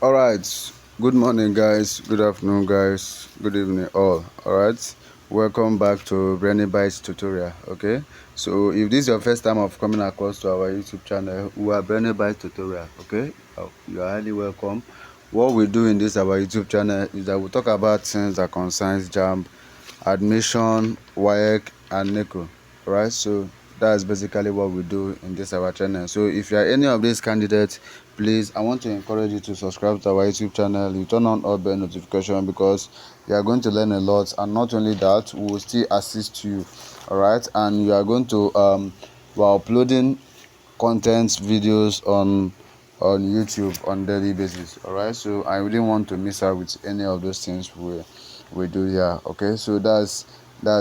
All right. Good morning, guys. Good afternoon, guys. Good evening, all. All right. Welcome back to Brainy Bites tutorial. Okay. So, if this is your first time of coming across to our YouTube channel, we are Brainy Bites tutorial. Okay. You are highly welcome. What we do in this our YouTube channel is that we talk about things that concerns JAMB, admission, WAEC, and NECO. Right. So that's basically what we do in this our channel. So if you are any of these candidates, please, I want to encourage you to subscribe to our YouTube channel. You turn on all bell notification because you are going to learn a lot, and not only that, we will still assist you. All right. And you are going to we're uploading content videos on YouTube on daily basis. All right. So I really want to miss out with any of those things we do here. Okay. So that's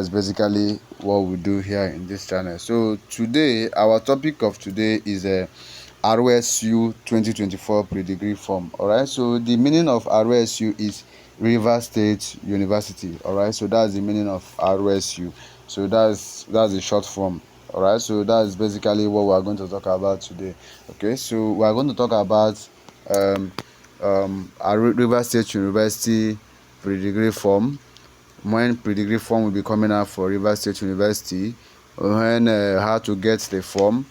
basically what we do here in this channel. So today, our topic of today is a ROSU 2024 pre-degree form. All right. So the meaning of ROSU is River State University. All right. So that's the meaning of ROSU. So that's a short form. All right. So that's basically what we are going to talk about today. Okay. So we are going to talk about River State University pre-degree form, when pre-degree form will be coming out for Rivers State University, when how to get the form,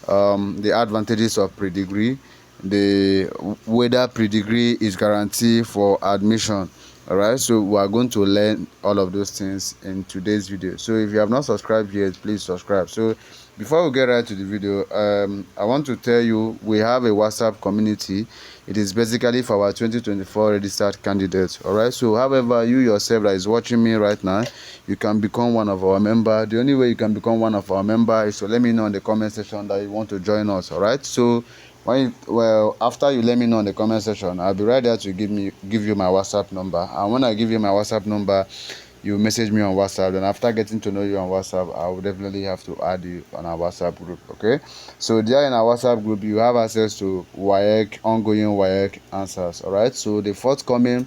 the advantages of pre-degree, the whether pre-degree is guaranteed for admission. All right, so we are going to learn all of those things in today's video. So if you have not subscribed yet, please subscribe. So before we get right to the video, I want to tell you we have a WhatsApp community. It is basically for our 2024 registered candidates. All right, so however, you yourself that is watching me right now, you can become one of our member. The only way you can become one of our member is to let me know in the comment section that you want to join us. All right, so after you let me know in the comment section, I'll be right there to give you my WhatsApp number. And when I give you my WhatsApp number, you message me on WhatsApp. And after getting to know you on WhatsApp, I will definitely have to add you on our WhatsApp group. Okay, so there in our WhatsApp group, you have access to WAEC, ongoing WAEC answers. All right, so the forthcoming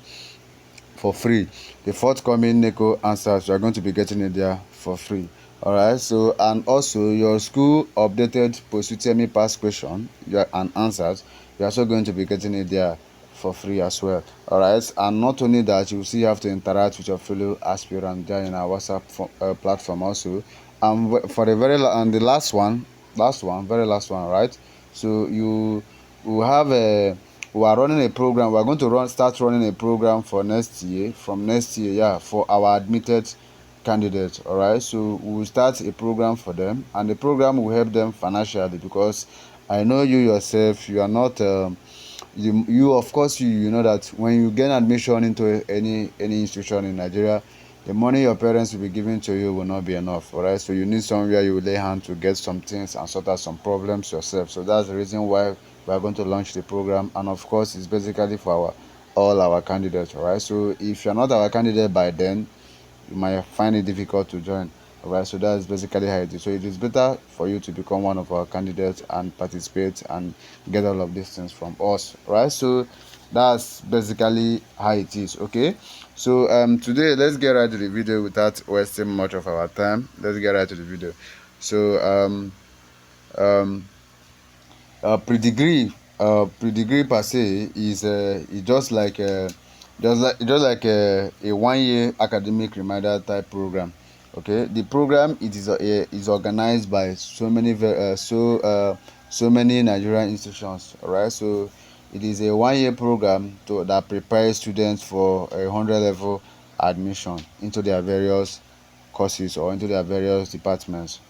for free, the forthcoming NECO answers, you are going to be getting it there for free. All right, so and also your school updated post-UTME past question and answers, you're also going to be getting it there for free as well. All right, and not only that, you still have to interact with your fellow aspirants there in our WhatsApp platform also. For the the very last one, right? So you will have a we are running a program. We are going to start running a program for next year, from next year, yeah, for our admitted candidates. All right, so we will start a program for them, and the program will help them financially because I know you yourself, you are not you of course you know that when you gain admission into any institution in Nigeria, the money your parents will be giving to you will not be enough. All right, so you need somewhere you will lay hand to get some things and sort out some problems yourself. So that's the reason why we are going to launch the program, and of course it's basically for all our candidates. All right, so if you're not our candidate by then, you might find it difficult to join. All right, so that's basically how it is. So it is better for you to become one of our candidates and participate and get all of these things from us. All right, so that's basically how it is. Okay, so today let's get right to the video without wasting much of our time. Let's get right to the video. So um pre-degree per se is just like a 1 year academic reminder type program. Okay, the program is organized by so many Nigerian institutions. All right, so it is a 1 year program that prepares students for a 100 level admission into their various courses or into their various departments.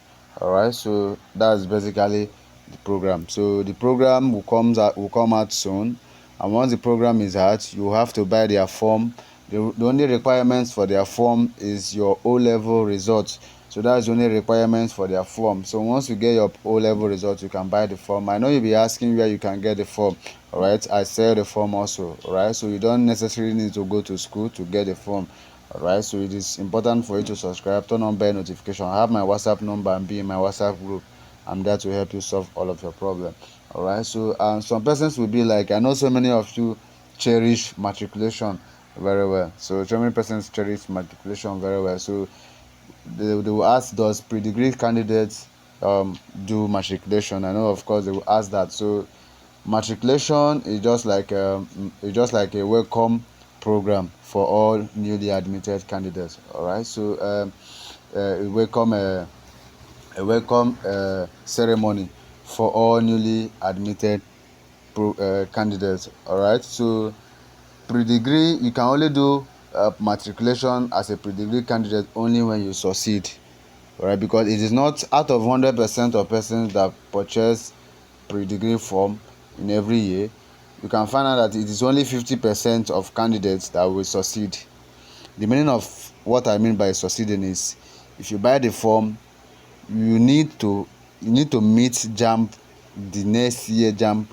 All right, so that's basically the program. So the program will come out soon, and once the program is out, you have to buy their form. The only requirements for their form is your O-level results. So that's the only requirements for their form. So once you get your O-level results, you can buy the form. I know you'll be asking where you can get the form. All right, I sell the form also. All right, so you don't necessarily need to go to school to get the form. All right, so it is important for you to subscribe, turn on bell notification, have my WhatsApp number, and be in my WhatsApp group. I'm there to help you solve all of your problems. All right, so some persons will be like, I know so many of you cherish matriculation very well. So many persons cherish matriculation very well. So they will ask, does pre-degree candidates do matriculation? I know, of course, they will ask that. So Matriculation is just like a welcome program for all newly admitted candidates. All right, so a welcome ceremony for all newly admitted candidates. All right, so pre-degree, you can only do matriculation as a pre-degree candidate only when you succeed. All right, because it is not out of 100% of persons that purchase pre-degree form in every year. You can find out that it is only 50% of candidates that will succeed. The meaning of what I mean by succeeding is, if you buy the form, you need to meet JAMB, the next year JAMB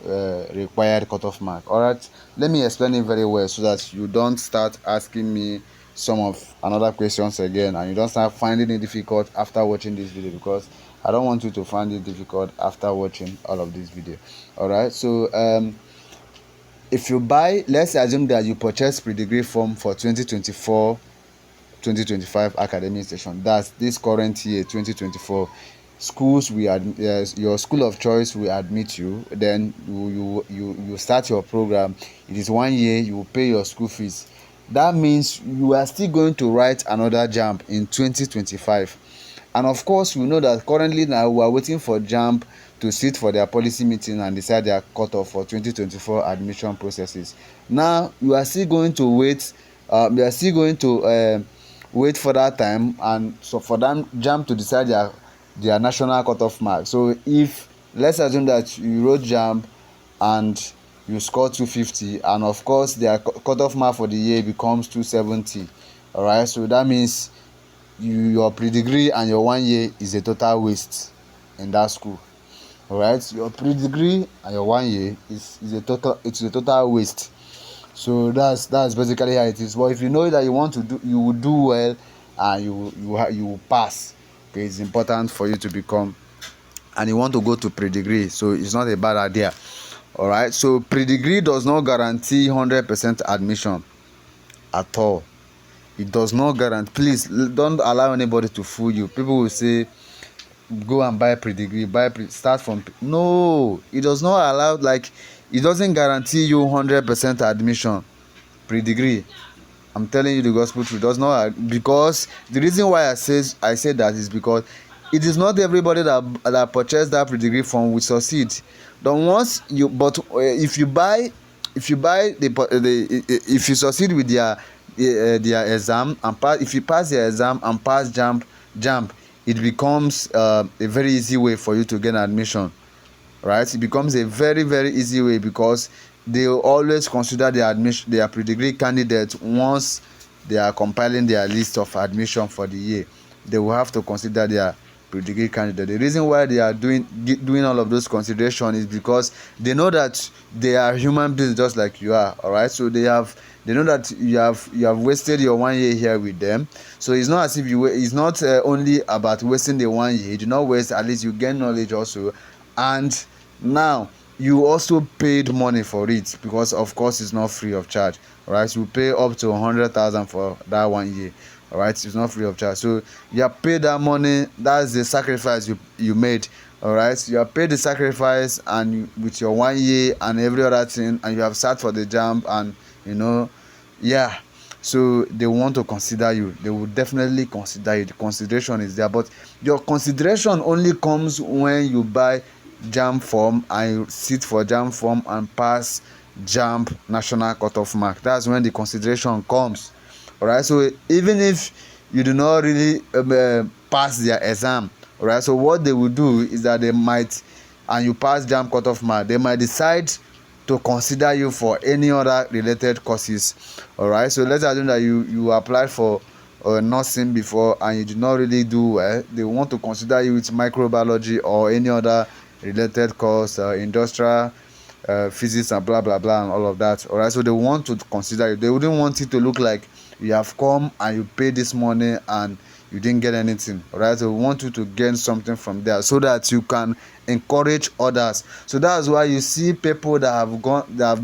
required cutoff mark. All right, let me explain it very well so that you don't start asking me some of another questions again and you don't start finding it difficult after watching this video, because I don't want you to find it difficult after watching all of this video. All right, so if you buy, let's assume that you purchase pre-degree form for 2024-2025 academic session. That's this current year, 2024. Schools your school of choice will admit you. Then you start your program. It is 1 year. You will pay your school fees. That means you are still going to write another JAMB in 2025. And of course, we know that currently now we are waiting for JAMB to sit for their policy meeting and decide their cutoff for 2024 admission processes. Now you are still going to wait. You are still going to wait for that time, and so for them JAMB to decide their national cutoff mark. So if, let's assume that you wrote JAMB and you score 250, and of course their cutoff mark for the year becomes 270. All right, so that means your pre-degree and your 1 year is a total waste in that school. All right, your pre-degree and your 1 year is a total waste. So that's basically how it is. But if you know that you will do well and you will pass, okay, it's important for you to become, and you want to go to pre-degree, so it's not a bad idea. All right, so pre-degree does not guarantee 100% admission at all. It does not guarantee. Please don't allow anybody to fool you. People will say, go and buy pre-degree, start from. No, it does not allow. Like, it doesn't guarantee you 100% admission. Pre-degree, I'm telling you the gospel truth, does not. Because the reason why I say that is because it is not everybody that purchased that pre-degree form will succeed. If you succeed with their exam and pass, if you pass the exam and pass JAMB, it becomes a very easy way for you to get admission. Right, it becomes a very, very easy way, because they always consider their pre-degree candidates. Once they are compiling their list of admission for the year, they will have to consider their pre-degree candidate. The reason why they are doing all of those considerations is because they know that they are human beings just like you are. All right, so they know that you have wasted your 1 year here with them. So it's not as if it's not only about wasting the 1 year. You do not waste, at least you gain knowledge also. And now you also paid money for it, because of course it's not free of charge. All right, so you pay up to 100,000 for that 1 year. All right, it's not free of charge. So you have paid that money. That's the sacrifice you made. All right, so you have paid the sacrifice, and with your 1 year and every other thing, and you have sat for the JAMB, and yeah, so they want to consider you. They will definitely consider you. The consideration is there, but your consideration only comes when you buy JAMB form and you sit for JAMB form and pass JAMB national cutoff mark. That's when the consideration comes. All right, so even if you do not really pass their exam, all right, so what they will do is that they might, and you pass JAMB cutoff mark, they might decide to consider you for any other related courses. All right, so let's assume that you applied for nursing before and you did not really do well. They want to consider you with microbiology or any other related course, industrial physics and blah blah blah and all of that. All right, so they want to consider you. They wouldn't want it to look like you have come and you paid this money and you didn't get anything. All right, so we want you to gain something from there so that you can encourage others. So that's why you see people that have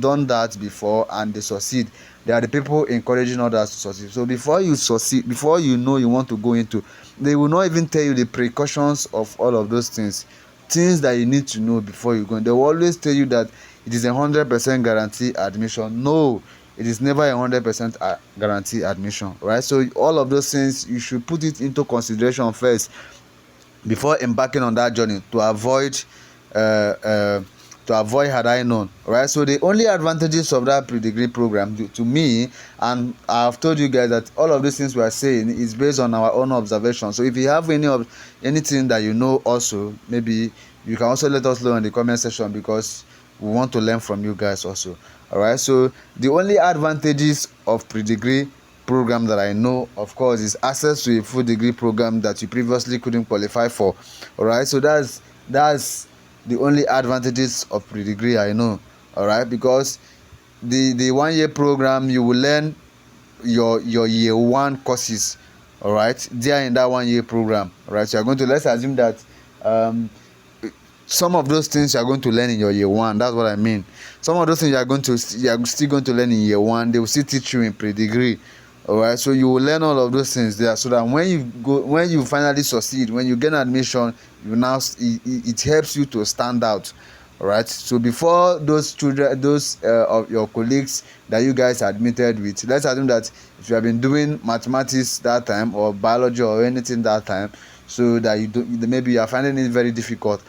done that before and they succeed. They are the people encouraging others to succeed. So before you succeed, before you know you want to go into, they will not even tell you the precautions of all of those things that you need to know before you go in. They will always tell you that it is 100% guarantee admission. No, it is never 100% guarantee admission, right? So all of those things, you should put it into consideration first before embarking on that journey, to avoid had I known, right? So the only advantages of that pre-degree program to me, and I've told you guys that all of these things we are saying is based on our own observation. So if you have anything that you know also, maybe you can also let us know in the comment section, because we want to learn from you guys also. All right, so the only advantages of pre-degree program that I know, of course, is access to a full degree program that you previously couldn't qualify for. All right, so that's the only advantages of pre-degree I know. All right, because the 1 year program, you will learn your year one courses, all right, there in that 1 year program. All right, so you're going to, let's assume that some of those things you are going to learn in your year one. That's what I mean. Some of those things you are still going to learn in year one, they will still teach you in pre-degree. All right, so you will learn all of those things there, so that when you finally succeed, when you get admission, it helps you to stand out. All right, so before those children, those of your colleagues that you guys admitted with, let's assume that if you have been doing mathematics that time, or biology, or anything that time, so that maybe you are finding it very difficult,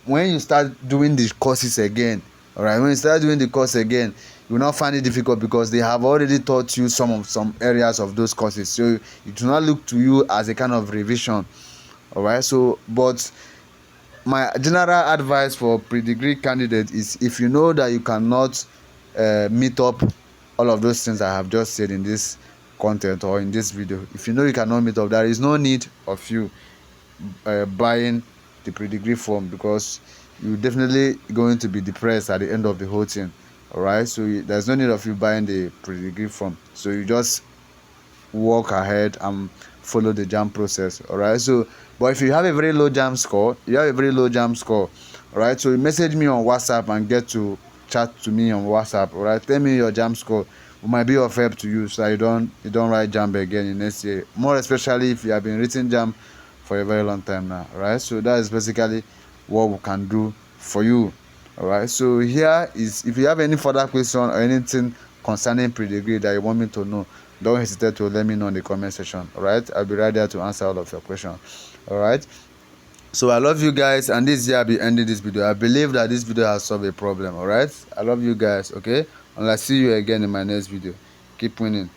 when you start doing the courses again, all right, when you start doing the course again, you will not find it difficult, because they have already taught you some areas of those courses, so it do not look to you as a kind of revision. All right, so but my general advice for pre-degree candidates is, if you know that you cannot meet up all of those things I have just said in this content or in this video, if you know you cannot meet up, there is no need of you buying the pre-degree form, because you're definitely going to be depressed at the end of the whole thing. All right, so there's no need of you buying the pre-degree form, so you just walk ahead and follow the JAMB process. All right, so but if you have a very low JAMB score, all right, so you message me on WhatsApp and get to chat to me on WhatsApp. All right, tell me your JAMB score. It might be of help to you, so you don't write JAMB again in next year, more especially if you have been writing JAMB for a very long time now. All right, so that is basically what we can do for you. All right, so here is, if you have any further question or anything concerning pre-degree that you want me to know, don't hesitate to let me know in the comment section. All right, I'll be right there to answer all of your questions. All right, so I love you guys, and this year I'll be ending this video. I believe that this video has solved a problem. All right, I love you guys. Okay, and I'll see you again in my next video. Keep winning.